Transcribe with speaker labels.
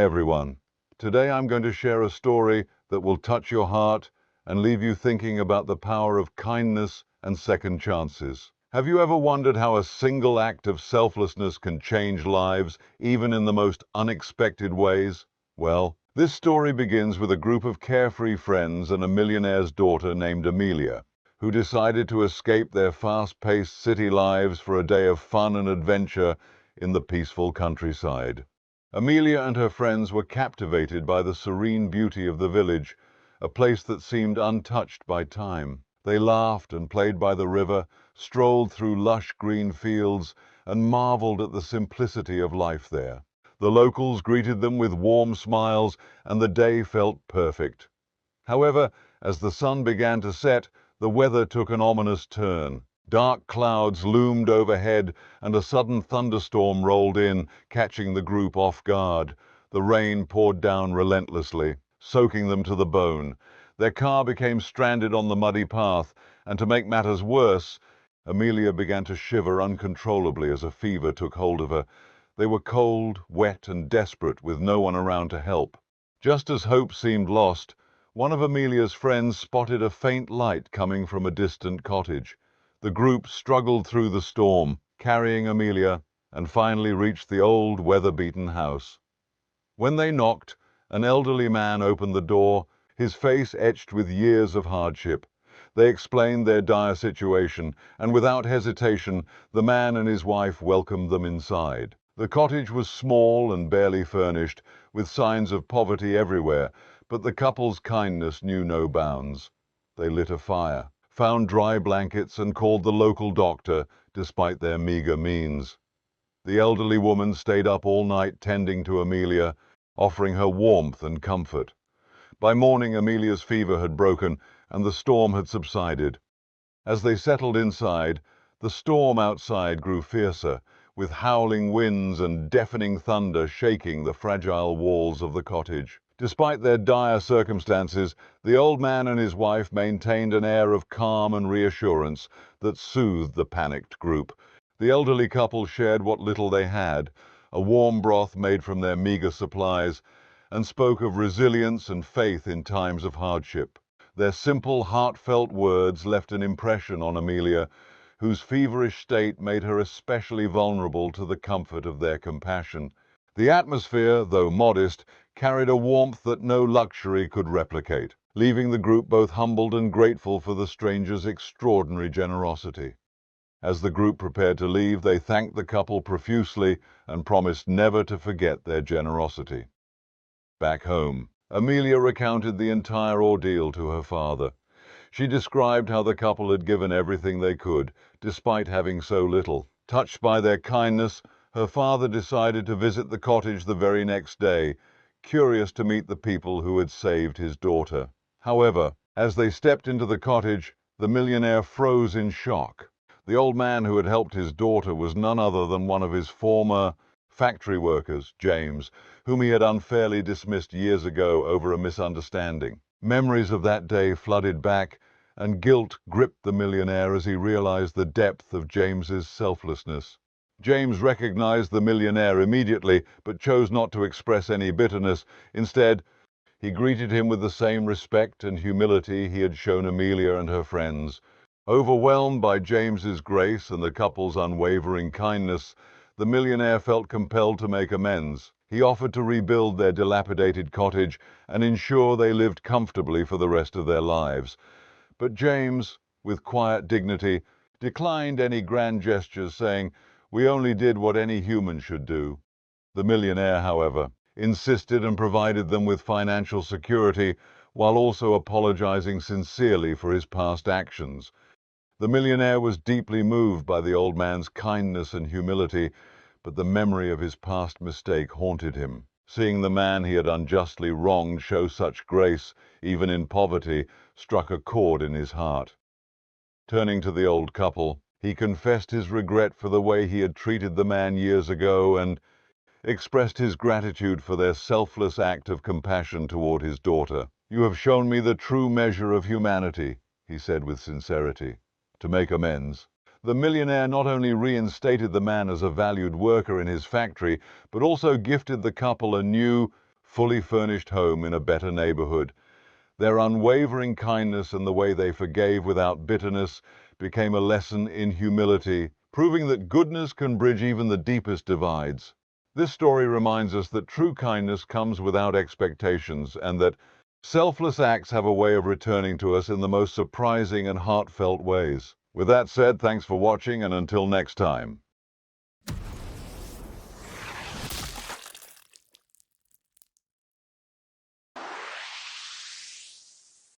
Speaker 1: Hi everyone. Today I'm going to share a story that will touch your heart and leave you thinking about the power of kindness and second chances. Have you ever wondered how a single act of selflessness can change lives, even in the most unexpected ways? Well, this story begins with a group of carefree friends and a millionaire's daughter named Amelia, who decided to escape their fast-paced city lives for a day of fun and adventure in the peaceful countryside. Amelia and her friends were captivated by the serene beauty of the village, a place that seemed untouched by time. They laughed and played by the river, strolled through lush green fields, and marveled at the simplicity of life there. The locals greeted them with warm smiles, and the day felt perfect. However, as the sun began to set, the weather took an ominous turn. Dark clouds loomed overhead, and a sudden thunderstorm rolled in, catching the group off guard. The rain poured down relentlessly, soaking them to the bone. Their car became stranded on the muddy path, and to make matters worse, Amelia began to shiver uncontrollably as a fever took hold of her. They were cold, wet, and desperate, with no one around to help. Just as hope seemed lost, one of Amelia's friends spotted a faint light coming from a distant cottage. The group struggled through the storm, carrying Amelia, and finally reached the old, weather-beaten house. When they knocked, an elderly man opened the door, his face etched with years of hardship. They explained their dire situation, and without hesitation, the man and his wife welcomed them inside. The cottage was small and barely furnished, with signs of poverty everywhere, but the couple's kindness knew no bounds. They lit a fire, found dry blankets, and called the local doctor, despite their meager means. The elderly woman stayed up all night tending to Amelia, offering her warmth and comfort. By morning, Amelia's fever had broken, and the storm had subsided. As they settled inside, the storm outside grew fiercer, with howling winds and deafening thunder shaking the fragile walls of the cottage. Despite their dire circumstances, the old man and his wife maintained an air of calm and reassurance that soothed the panicked group. The elderly couple shared what little they had, a warm broth made from their meager supplies, and spoke of resilience and faith in times of hardship. Their simple, heartfelt words left an impression on Amelia, whose feverish state made her especially vulnerable to the comfort of their compassion. The atmosphere, though modest, carried a warmth that no luxury could replicate, leaving the group both humbled and grateful for the stranger's extraordinary generosity. As the group prepared to leave, they thanked the couple profusely and promised never to forget their generosity. Back home, Amelia recounted the entire ordeal to her father. She described how the couple had given everything they could, despite having so little. Touched by their kindness, her father decided to visit the cottage the very next day, curious to meet the people who had saved his daughter. However, as they stepped into the cottage, the millionaire froze in shock. The old man who had helped his daughter was none other than one of his former factory workers, James, whom he had unfairly dismissed years ago over a misunderstanding. Memories of that day flooded back, and guilt gripped the millionaire as he realized the depth of James's selflessness. James recognized the millionaire immediately, but chose not to express any bitterness. Instead, he greeted him with the same respect and humility he had shown Amelia and her friends. Overwhelmed by James's grace and the couple's unwavering kindness, the millionaire felt compelled to make amends. He offered to rebuild their dilapidated cottage and ensure they lived comfortably for the rest of their lives. But James, with quiet dignity, declined any grand gestures, saying, "We only did what any human should do." The millionaire, however, insisted and provided them with financial security, while also apologizing sincerely for his past actions. The millionaire was deeply moved by the old man's kindness and humility, but the memory of his past mistake haunted him. Seeing the man he had unjustly wronged show such grace, even in poverty, struck a chord in his heart. Turning to the old couple, he confessed his regret for the way he had treated the man years ago and expressed his gratitude for their selfless act of compassion toward his daughter. "You have shown me the true measure of humanity," he said with sincerity. To make amends, the millionaire not only reinstated the man as a valued worker in his factory, but also gifted the couple a new, fully furnished home in a better neighborhood. Their unwavering kindness and the way they forgave without bitterness became a lesson in humility, proving that goodness can bridge even the deepest divides. This story reminds us that true kindness comes without expectations and that selfless acts have a way of returning to us in the most surprising and heartfelt ways. With that said, thanks for watching, and until next time.